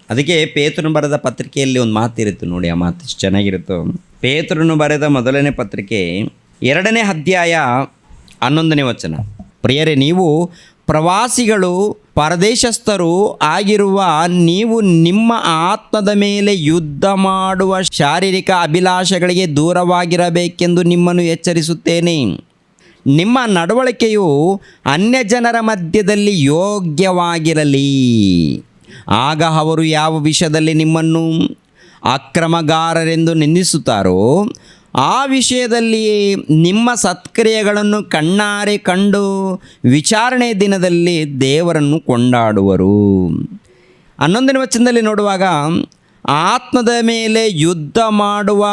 ಅದಕ್ಕೆ ಪೇತ್ರನು ಬರೆದ ಪತ್ರಿಕೆಯಲ್ಲಿ ಒಂದು ಮಾತಿರುತ್ತೆ ನೋಡಿ, ಆ ಮಾತು ಎಷ್ಟು ಚೆನ್ನಾಗಿರುತ್ತೋ. ಪೇತ್ರನು ಬರೆದ ಮೊದಲನೇ ಪತ್ರಿಕೆ 2ನೇ ಅಧ್ಯಾಯ 11ನೇ ವಚನ. ಪ್ರಿಯರೇ, ನೀವು ಪ್ರವಾಸಿಗಳು ಪರದೇಶಸ್ಥರು ಆಗಿರುವ ನೀವು ನಿಮ್ಮ ಆತ್ಮದ ಮೇಲೆ ಯುದ್ಧ ಮಾಡುವ ಶಾರೀರಿಕ ಅಭಿಲಾಷೆಗಳಿಗೆ ದೂರವಾಗಿರಬೇಕೆಂದು ನಿಮ್ಮನ್ನು ಎಚ್ಚರಿಸುತ್ತೇನೆ. ನಿಮ್ಮ ನಡವಳಿಕೆಯು ಅನ್ಯಜನರ ಮಧ್ಯದಲ್ಲಿ ಯೋಗ್ಯವಾಗಿರಲಿ. ಆಗ ಅವರು ಯಾವ ವಿಷಯದಲ್ಲಿ ನಿಮ್ಮನ್ನು ಅಕ್ರಮಗಾರರೆಂದು ನಿಂದಿಸುತ್ತಾರೋ ಆ ವಿಷಯದಲ್ಲಿಯೇ ನಿಮ್ಮ ಸತ್ಕ್ರಿಯೆಗಳನ್ನು ಕಣ್ಣಾರೆ ಕಂಡು ವಿಚಾರಣೆ ದಿನದಲ್ಲಿ ದೇವರನ್ನು ಕೊಂಡಾಡುವರು. 11ನೇ ವಚನದಲ್ಲಿ ನೋಡುವಾಗ ಆತ್ಮದ ಮೇಲೆ ಯುದ್ಧ ಮಾಡುವ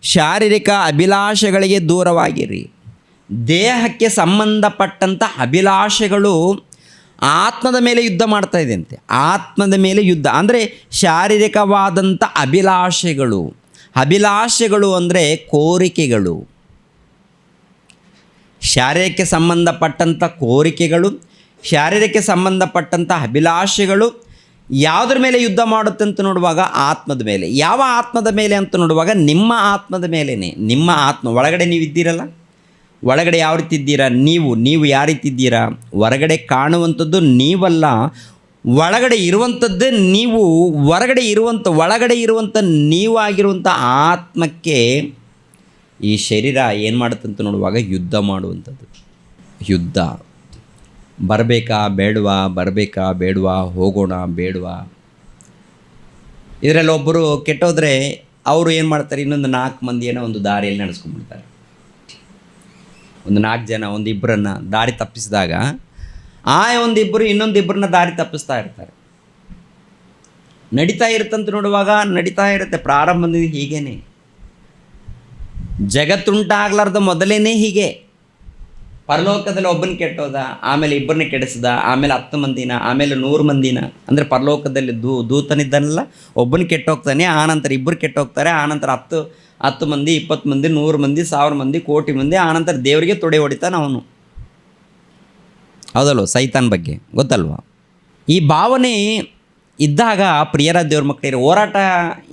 ಶಾರೀರಿಕ ಅಭಿಲಾಷೆಗಳಿಗೆ ದೂರವಾಗಿರಿ. ದೇಹಕ್ಕೆ ಸಂಬಂಧಪಟ್ಟಂಥ ಅಭಿಲಾಷೆಗಳು ಆತ್ಮದ ಮೇಲೆ ಯುದ್ಧ ಮಾಡ್ತಾ ಇದೆ ಅಂತೆ. ಆತ್ಮದ ಮೇಲೆ ಯುದ್ಧ ಅಂದರೆ ಶಾರೀರಿಕವಾದಂಥ ಅಭಿಲಾಷೆಗಳು ಅಂದರೆ ಕೋರಿಕೆಗಳು. ಶಾರೀರಕ್ಕೆ ಸಂಬಂಧಪಟ್ಟಂಥ ಕೋರಿಕೆಗಳು, ಶಾರೀರಕ್ಕೆ ಸಂಬಂಧಪಟ್ಟಂಥ ಅಭಿಲಾಷೆಗಳು ಯಾವುದ್ರ ಮೇಲೆ ಯುದ್ಧ ಮಾಡುತ್ತೆ ಅಂತ ನೋಡುವಾಗ ಆತ್ಮದ ಮೇಲೆ. ಯಾವ ಆತ್ಮದ ಮೇಲೆ ಅಂತ ನೋಡುವಾಗ ನಿಮ್ಮ ಆತ್ಮದ ಮೇಲೇ. ನಿಮ್ಮ ಆತ್ಮ ಒಳಗಡೆ ನೀವು ಇದ್ದೀರಲ್ಲ, ಒಳಗಡೆ ಯಾವ ರೀತಿ ಇದ್ದೀರಾ, ನೀವು ಯಾವ ರೀತಿ ಇದ್ದೀರಾ, ಹೊರಗಡೆ ಕಾಣುವಂಥದ್ದು ನೀವಲ್ಲ, ಒಳಗಡೆ ಇರುವಂಥದ್ದೇ ನೀವು. ಒಳಗಡೆ ಇರುವಂಥ ನೀವಾಗಿರುವಂಥ ಆತ್ಮಕ್ಕೆ ಈ ಶರೀರ ಏನು ಮಾಡುತ್ತಂತ ನೋಡುವಾಗ ಯುದ್ಧ ಮಾಡುವಂಥದ್ದು. ಯುದ್ಧ ಬರಬೇಕಾ ಬೇಡವಾ, ಹೋಗೋಣ ಬೇಡವಾ. ಇದರಲ್ಲಿ ಒಬ್ಬರು ಕೆಟ್ಟೋದ್ರೆ ಅವರು ಏನು ಮಾಡ್ತಾರೆ, ಇನ್ನೊಂದು 4 ಮಂದಿಯನ್ನು ಒಂದು ದಾರಿಯಲ್ಲಿ ನಡೆಸ್ಕೊಂಡ್ಬಿಡ್ತಾರೆ. ಒಂದು 4 ಜನ ಒಂದಿಬ್ಬರನ್ನು ದಾರಿ ತಪ್ಪಿಸಿದಾಗ ಒಂದಿಬ್ಬರು ಇನ್ನೊಂದಿಬ್ಬರನ್ನ ದಾರಿ ತಪ್ಪಿಸ್ತಾ ಇರ್ತಾರೆ. ನಡೀತಾ ಇರುತ್ತೆ. ಪ್ರಾರಂಭದಿಂದ ಹೀಗೇನೆ ಜಗತ್ತುಂಟಾಗ್ಲಾರ್ದ ಮೊದಲೇನೆ ಹೀಗೆ. ಪರಲೋಕದಲ್ಲಿ ಒಬ್ಬನ ಕೆಟ್ಟೋದ, ಆಮೇಲೆ ಇಬ್ಬರನ್ನ ಕೆಡಿಸ್ದ, ಆಮೇಲೆ 10 ಮಂದಿನ, ಆಮೇಲೆ 100 ಮಂದಿನ. ಅಂದರೆ ಪರಲೋಕದಲ್ಲಿ ದೂತನಿದ್ದಾನಲ್ಲ, ಒಬ್ಬನ ಕೆಟ್ಟೋಗ್ತಾನೆ, ಆನಂತರ ಇಬ್ಬರು ಕೆಟ್ಟೋಗ್ತಾರೆ, ಆನಂತರ 10 ಮಂದಿ, 20 ಮಂದಿ, 100 ಮಂದಿ, 1000 ಮಂದಿ, ಕೋಟಿ ಮಂದಿ, ಆನಂತರ ದೇವರಿಗೆ ತೊಡೆ ಹೊಡಿತಾನೆ ಅವನು. ಹೌದಲ್ವ? ಸೈತಾನ್ ಬಗ್ಗೆ ಗೊತ್ತಲ್ವ? ಈ ಭಾವನೆ ಇದ್ದಾಗ ಪ್ರಿಯರ ದೇವ್ರ ಮಕ್ಕಳಿರೋ ಹೋರಾಟ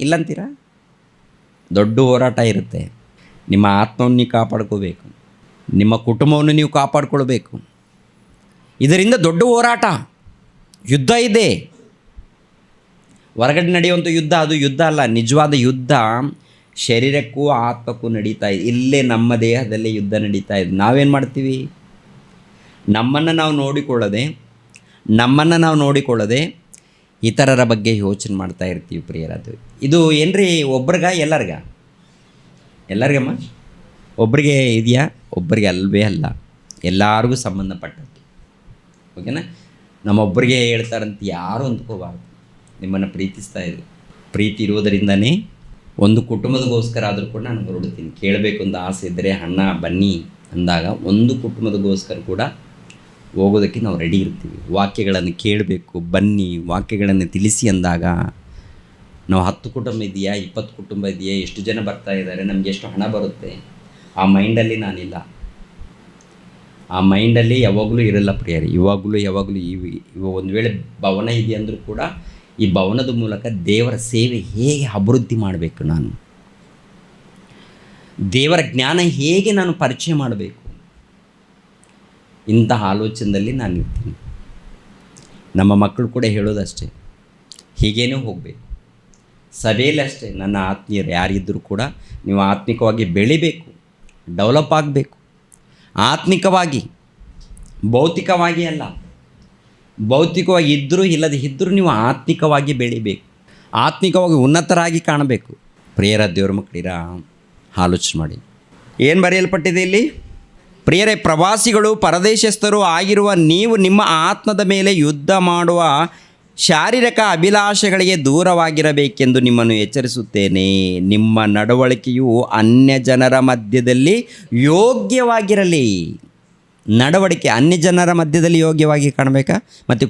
ಇಲ್ಲಂತೀರ? ದೊಡ್ಡ ಹೋರಾಟ ಇರುತ್ತೆ. ನಿಮ್ಮ ಆತ್ಮವನ್ನು ನೀವು ಕಾಪಾಡ್ಕೋಬೇಕು, ನಿಮ್ಮ ಕುಟುಂಬವನ್ನು ನೀವು ಕಾಪಾಡ್ಕೊಳ್ಬೇಕು. ಇದರಿಂದ ದೊಡ್ಡ ಹೋರಾಟ, ಯುದ್ಧ ಇದೆ. ಹೊರಗಡೆ ನಡೆಯುವಂಥ ಯುದ್ಧ ಅದು ಯುದ್ಧ ಅಲ್ಲ. ನಿಜವಾದ ಯುದ್ಧ ಶರೀರಕ್ಕೂ ಆತ್ಮಕ್ಕೂ ನಡೀತಾ ಇದೆ. ಇಲ್ಲೇ ನಮ್ಮ ದೇಹದಲ್ಲೇ ಯುದ್ಧ ನಡೀತಾ ಇದೆ. ನಾವೇನು ಮಾಡ್ತೀವಿ? ನಮ್ಮನ್ನು ನಾವು ನೋಡಿಕೊಳ್ಳದೆ ಇತರರ ಬಗ್ಗೆ ಯೋಚನೆ ಮಾಡ್ತಾ ಇರ್ತೀವಿ ಪ್ರಿಯರದು. ಇದು ಏನ್ರಿ ಒಬ್ರಿಗೆ ಎಲ್ಲರಿಗಮ್ಮ? ಒಬ್ಬರಿಗೆ ಇದೆಯಾ? ಒಬ್ಬರಿಗೆ ಅಲ್ವೇ ಅಲ್ಲ, ಎಲ್ಲರಿಗೂ ಸಂಬಂಧಪಟ್ಟದ್ದು. ಓಕೆನಾ? ನಮ್ಮೊಬ್ಬರಿಗೆ ಹೇಳ್ತಾರಂತ ಯಾರೂ ಅಂದ್ಕೋಬಾರ್ದು. ನಿಮ್ಮನ್ನು ಪ್ರೀತಿಸ್ತಾ ಇದೆ. ಪ್ರೀತಿ ಇರುವುದರಿಂದನೇ ಒಂದು ಕುಟುಂಬದಗೋಸ್ಕರ ಆದರೂ ಕೂಡ ನಾನು ಹೊರಡ್ತೀನಿ. ಕೇಳಬೇಕು ಅಂತ ಆಸೆ ಇದ್ದರೆ ಅಣ್ಣ ಬನ್ನಿ ಅಂದಾಗ ಒಂದು ಕುಟುಂಬದಗೋಸ್ಕರ ಕೂಡ ಹೋಗೋದಕ್ಕೆ ನಾವು ರೆಡಿ ಇರ್ತೀವಿ. ವಾಕ್ಯಗಳನ್ನು ಕೇಳಬೇಕು, ಬನ್ನಿ ವಾಕ್ಯಗಳನ್ನು ತಿಳಿಸಿ ಅಂದಾಗ ನಾವು 10 ಕುಟುಂಬ ಇದೆಯಾ, 20 ಕುಟುಂಬ ಇದೆಯಾ, ಎಷ್ಟು ಜನ ಬರ್ತಾ ಇದ್ದಾರೆ, ನಮಗೆ ಎಷ್ಟು ಹಣ ಬರುತ್ತೆ, ಆ ಮೈಂಡಲ್ಲಿ ನಾನಿಲ್ಲ. ಆ ಮೈಂಡಲ್ಲಿ ಯಾವಾಗಲೂ ಇರಲ್ಲ ಪ್ರಿಯರೇ. ಯಾವಾಗಲೂ ಇವಾಗ ಒಂದು ವೇಳೆ ಭವನ ಇದೆಯಂದ್ರೂ ಕೂಡ ಈ ಭವನದ ಮೂಲಕ ದೇವರ ಸೇವೆ ಹೇಗೆ ಅಭಿವೃದ್ಧಿ ಮಾಡಬೇಕು, ನಾನು ದೇವರ ಜ್ಞಾನ ಹೇಗೆ ನಾನು ಪರಿಚಯ ಮಾಡಬೇಕು, ಇಂತಹ ಆಲೋಚನೆಯಲ್ಲಿ ನಾನು ಇರ್ತೀನಿ. ನಮ್ಮ ಮಕ್ಕಳು ಕೂಡ ಹೇಳೋದಷ್ಟೇ, ಹೀಗೇನೂ ಹೋಗಬೇಕು. ಸಭೆಯಲ್ಲಿ ಅಷ್ಟೇ, ನನ್ನ ಆತ್ಮೀಯರು ಯಾರಿದ್ದರೂ ಕೂಡ ನೀವು ಆತ್ಮಿಕವಾಗಿ ಬೆಳಿಬೇಕು, ಡೆವಲಪ್ ಆಗಬೇಕು. ಆತ್ಮಿಕವಾಗಿ, ಭೌತಿಕವಾಗಿ ಅಲ್ಲ. ಭೌತಿಕವಾಗಿ ಇದ್ದರೂ ಇಲ್ಲದೆ ಇದ್ದರೂ ನೀವು ಆತ್ಮಿಕವಾಗಿ ಬೆಳಿಬೇಕು, ಆತ್ಮಿಕವಾಗಿ ಉನ್ನತರಾಗಿ ಕಾಣಬೇಕು. ಪ್ರಿಯರ ದೇವ್ರ ಮಕ್ಕಳಿರ ಆಲೋಚನೆ ಮಾಡಿ. ಏನು ಬರೆಯಲ್ಪಟ್ಟಿದೆ ಇಲ್ಲಿ? ಪ್ರಿಯರೇ, ಪ್ರವಾಸಿಗಳು ಪರದೇಶಸ್ಥರು ಆಗಿರುವ ನೀವು ನಿಮ್ಮ ಆತ್ಮದ ಮೇಲೆ ಯುದ್ಧ ಮಾಡುವ ಶಾರೀರಿಕ ಅಭಿಲಾಷೆಗಳಿಗೆ ದೂರವಾಗಿರಬೇಕೆಂದು ನಿಮ್ಮನ್ನು ಎಚ್ಚರಿಸುತ್ತೇನೆ. ನಿಮ್ಮ ನಡವಳಿಕೆಯು ಅನ್ಯ ಜನರ ಮಧ್ಯದಲ್ಲಿ ಯೋಗ್ಯವಾಗಿರಲಿ. ನಡವಳಿಕೆ ಅನ್ಯ ಜನರ ಮಧ್ಯದಲ್ಲಿ ಯೋಗ್ಯವಾಗಿ ಕಾಣಬೇಕಾ? ಮತ್ತು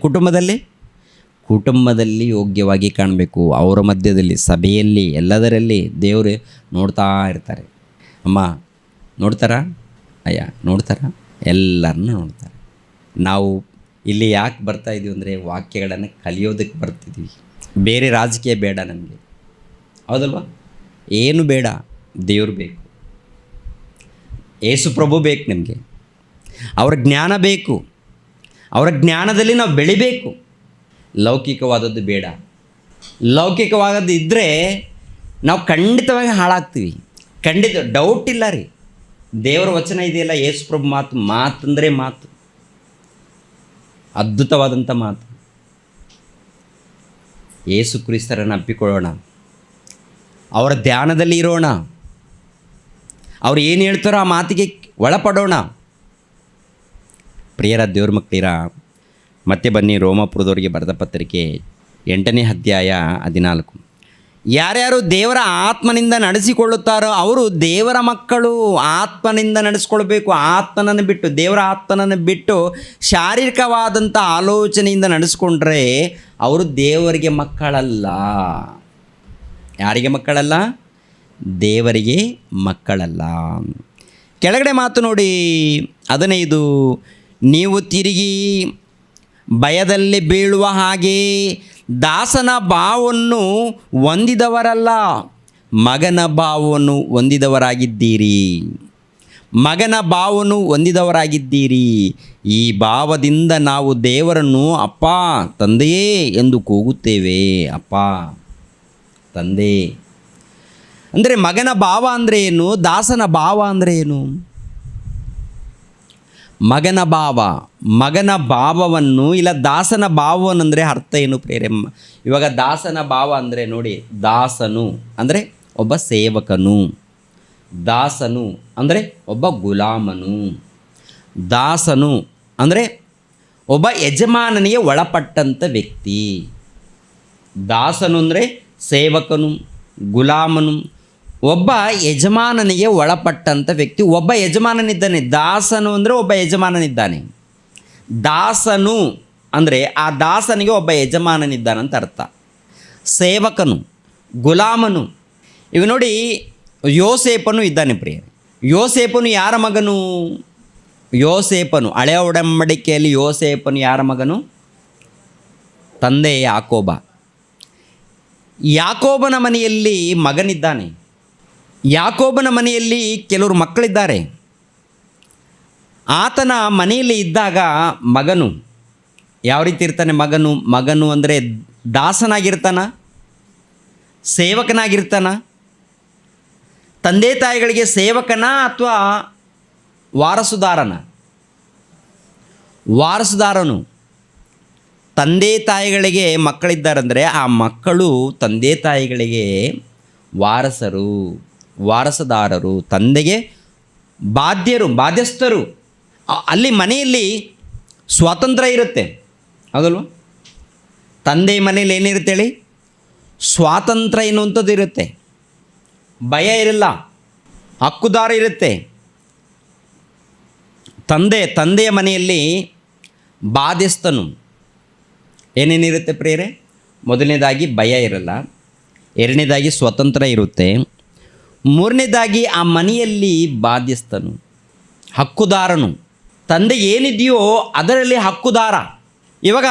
ಕುಟುಂಬದಲ್ಲಿ ಯೋಗ್ಯವಾಗಿ ಕಾಣಬೇಕು. ಅವರ ಮಧ್ಯದಲ್ಲಿ, ಸಭೆಯಲ್ಲಿ, ಎಲ್ಲದರಲ್ಲಿ ದೇವರು ನೋಡ್ತಾ ಇರ್ತಾರೆ. ಅಮ್ಮ ನೋಡ್ತಾರಾ? ಅಯ್ಯ ನೋಡ್ತಾರಾ? ಎಲ್ಲರನ್ನೂ ನೋಡ್ತಾರೆ. ನಾವು ಇಲ್ಲಿ ಯಾಕೆ ಬರ್ತಾಯಿದ್ದೀವಿ ಅಂದರೆ ವಾಕ್ಯಗಳನ್ನು ಕಲಿಯೋದಕ್ಕೆ ಬರ್ತಿದ್ದೀವಿ. ಬೇರೆ ರಾಜಕೀಯ ಬೇಡ ನಮಗೆ, ಹೌದಲ್ವ? ಏನು ಬೇಡ, ದೇವರು ಬೇಕು, ಯೇಸು ಪ್ರಭು ಬೇಕು, ನಮಗೆ ಅವರ ಜ್ಞಾನ ಬೇಕು, ಅವರ ಜ್ಞಾನದಲ್ಲಿ ನಾವು ಬೆಳಿಬೇಕು. ಲೌಕಿಕವಾದದ್ದು ಬೇಡ. ಲೌಕಿಕವಾದದ್ದು ಇದ್ದರೆ ನಾವು ಖಂಡಿತವಾಗಿ ಹಾಳಾಗ್ತೀವಿ. ಖಂಡಿತ, ಡೌಟ್ ಇಲ್ಲ ರೀ. ದೇವರ ವಚನ ಇದೆಯಲ್ಲ, ಯೇಸು ಪ್ರಭು ಮಾತಂದರೆ ಮಾತು, ಅದ್ಭುತವಾದಂಥ ಮಾತು. ಯೇಸು ಕ್ರಿಸ್ತರನ್ನು ಅಪ್ಪಿಕೊಳ್ಳೋಣ, ಅವರ ಧ್ಯಾನದಲ್ಲಿ ಇರೋಣ, ಅವ್ರು ಏನು ಹೇಳ್ತಾರೋ ಆ ಮಾತಿಗೆ ಒಳಪಡೋಣ. ಪ್ರಿಯರ ದೇವ್ರ ಮಕ್ಕಳಿರ, ಮತ್ತೆ ಬನ್ನಿ ರೋಮಾಪುರದವರಿಗೆ ಬರೆದ ಪತ್ರಿಕೆ 8ನೇ ಅಧ್ಯಾಯ 14. ಯಾರ್ಯಾರು ದೇವರ ಆತ್ಮನಿಂದ ನಡೆಸಿಕೊಳ್ಳುತ್ತಾರೋ ಅವರು ದೇವರ ಮಕ್ಕಳು. ಆತ್ಮನಿಂದ ನಡೆಸ್ಕೊಳ್ಬೇಕು. ಆತ್ಮನನ್ನು ಬಿಟ್ಟು, ದೇವರ ಆತ್ಮನನ್ನು ಬಿಟ್ಟು ಶಾರೀರಿಕವಾದಂಥ ಆಲೋಚನೆಯಿಂದ ನಡೆಸ್ಕೊಂಡ್ರೆ ಅವರು ದೇವರಿಗೆ ಮಕ್ಕಳಲ್ಲ. ಯಾರಿಗೆ ಮಕ್ಕಳಲ್ಲ? ದೇವರಿಗೆ ಮಕ್ಕಳಲ್ಲ. ಕೆಳಗಡೆ ಮಾತು ನೋಡಿ, 15. ನೀವು ತಿರುಗಿ ಭಯದಲ್ಲಿ ಬೀಳುವ ಹಾಗೆ ದಾಸನ ಭಾವವನ್ನು ಹೊಂದಿದವರಲ್ಲ, ಮಗನ ಭಾವವನ್ನು ಹೊಂದಿದವರಾಗಿದ್ದೀರಿ. ಮಗನ ಭಾವವನ್ನು ಹೊಂದಿದವರಾಗಿದ್ದೀರಿ. ಈ ಭಾವದಿಂದ ನಾವು ದೇವರನ್ನು ಅಪ್ಪ, ತಂದೆಯೇ ಎಂದು ಕೂಗುತ್ತೇವೆ. ಅಪ್ಪ, ತಂದೆ ಅಂದರೆ ಮಗನ ಭಾವ ಅಂದರೆ ಏನು? ದಾಸನ ಭಾವ ಅಂದರೆ ಏನು? ಮಗನ ಭಾವ, ಮಗನ ಭಾವವನ್ನು ಇಲ್ಲ ದಾಸನ ಭಾವವನ್ನಂದರೆ ಅರ್ಥ ಏನು ಪ್ರೇರೆ? ಇವಾಗ ದಾಸನ ಭಾವ ಅಂದರೆ ನೋಡಿ, ದಾಸನು ಅಂದರೆ ಒಬ್ಬ ಸೇವಕನು, ದಾಸನು ಅಂದರೆ ಒಬ್ಬ ಗುಲಾಮನು, ದಾಸನು ಅಂದರೆ ಒಬ್ಬ ಯಜಮಾನನಿಗೆ ಒಳಪಟ್ಟಂಥ ವ್ಯಕ್ತಿ. ದಾಸನು ಅಂದರೆ ಸೇವಕನು, ಗುಲಾಮನು, ಒಬ್ಬ ಯಜಮಾನನಿಗೆ ಒಳಪಟ್ಟಂಥ ವ್ಯಕ್ತಿ. ಒಬ್ಬ ಯಜಮಾನನಿದ್ದಾನೆ. ದಾಸನು ಅಂದರೆ ಒಬ್ಬ ಯಜಮಾನನಿದ್ದಾನೆ. ದಾಸನು ಅಂದರೆ ಆ ದಾಸನಿಗೆ ಒಬ್ಬ ಯಜಮಾನನಿದ್ದಾನಂತ ಅರ್ಥ. ಸೇವಕನು, ಗುಲಾಮನು. ಇವು ನೋಡಿ, ಯೋಸೇಪನು ಇದ್ದಾನೆ ಪ್ರಿಯ. ಯೋಸೇಪನು ಯಾರ ಮಗನು? ಯೋಸೇಪನು ಹಳೆಯ ಒಡಂಬಡಿಕೆಯಲ್ಲಿ ಯೋಸೇಪನು ಯಾರ ಮಗನು? ತಂದೆ ಯಾಕೋಬ. ಯಾಕೋಬನ ಮನೆಯಲ್ಲಿ ಮಗನಿದ್ದಾನೆ. ಯಾಕೋಬನ ಮನೆಯಲ್ಲಿ ಕೆಲವರು ಮಕ್ಕಳಿದ್ದಾರೆ. ಆತನ ಮನೆಯಲ್ಲಿ ಇದ್ದಾಗ ಮಗನು ಯಾವ ರೀತಿ ಇರ್ತಾನೆ? ಮಗನು ಅಂದರೆ ದಾಸನಾಗಿರ್ತಾನ, ಸೇವಕನಾಗಿರ್ತಾನ, ತಂದೆ ತಾಯಿಗಳಿಗೆ ಸೇವಕನ ಅಥವಾ ವಾರಸುದಾರನು. ತಂದೆ ತಾಯಿಗಳಿಗೆ ಮಕ್ಕಳಿದ್ದಾರಂದರೆ ಆ ಮಕ್ಕಳು ತಂದೆ ತಾಯಿಗಳಿಗೆ ವಾರಸದಾರರು, ತಂದೆಗೆ ಬಾಧ್ಯಸ್ಥರು. ಅಲ್ಲಿ ಮನೆಯಲ್ಲಿ ಸ್ವಾತಂತ್ರ್ಯ ಇರುತ್ತೆ, ಹೌದಲ್ವ? ತಂದೆ ಮನೇಲಿ ಏನಿರುತ್ತೆ ಹೇಳಿ? ಸ್ವಾತಂತ್ರ್ಯ ಎನ್ನುವಂಥದ್ದು ಇರುತ್ತೆ. ಭಯ ಇರಲ್ಲ, ಹಕ್ಕುದಾರ ಇರುತ್ತೆ. ತಂದೆಯ ಮನೆಯಲ್ಲಿ ಬಾಧ್ಯಸ್ಥನು. ಏನೇನಿರುತ್ತೆ ಪ್ರಿಯರೇ? ಮೊದಲನೇದಾಗಿ ಭಯ ಇರಲ್ಲ, ಎರಡನೇದಾಗಿ ಸ್ವತಂತ್ರ ಇರುತ್ತೆ, ಮೂರನೇದಾಗಿ ಆ ಮನೆಯಲ್ಲಿ ಬಾಧ್ಯಸ್ಥನು, ಹಕ್ಕುದಾರನು. ತಂದೆ ಏನಿದೆಯೋ ಅದರಲ್ಲಿ ಹಕ್ಕುದಾರ. ಇವಾಗ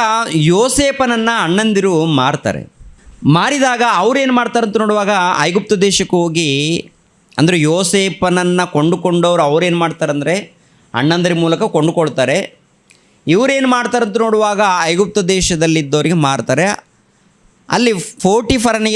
ಯೋಸೇಪನನ್ನು ಅಣ್ಣಂದಿರು ಮಾರ್ತಾರೆ. ಮಾರಿದಾಗ ಅವ್ರೇನು ಮಾಡ್ತಾರಂತ ನೋಡುವಾಗ ಐಗುಪ್ತ ದೇಶಕ್ಕೆ ಹೋಗಿ, ಅಂದರೆ ಯೋಸೇಪನನ್ನು ಕೊಂಡುಕೊಂಡವರು ಅವ್ರೇನು ಮಾಡ್ತಾರಂದರೆ ಅಣ್ಣಂದಿರ ಮೂಲಕ ಕೊಂಡುಕೊಳ್ತಾರೆ. ಇವರೇನು ಮಾಡ್ತಾರಂತ ನೋಡುವಾಗ ಐಗುಪ್ತ ದೇಶದಲ್ಲಿದ್ದವರಿಗೆ ಮಾರ್ತಾರೆ. ಅಲ್ಲಿ 40 ಫರನಿಗೆ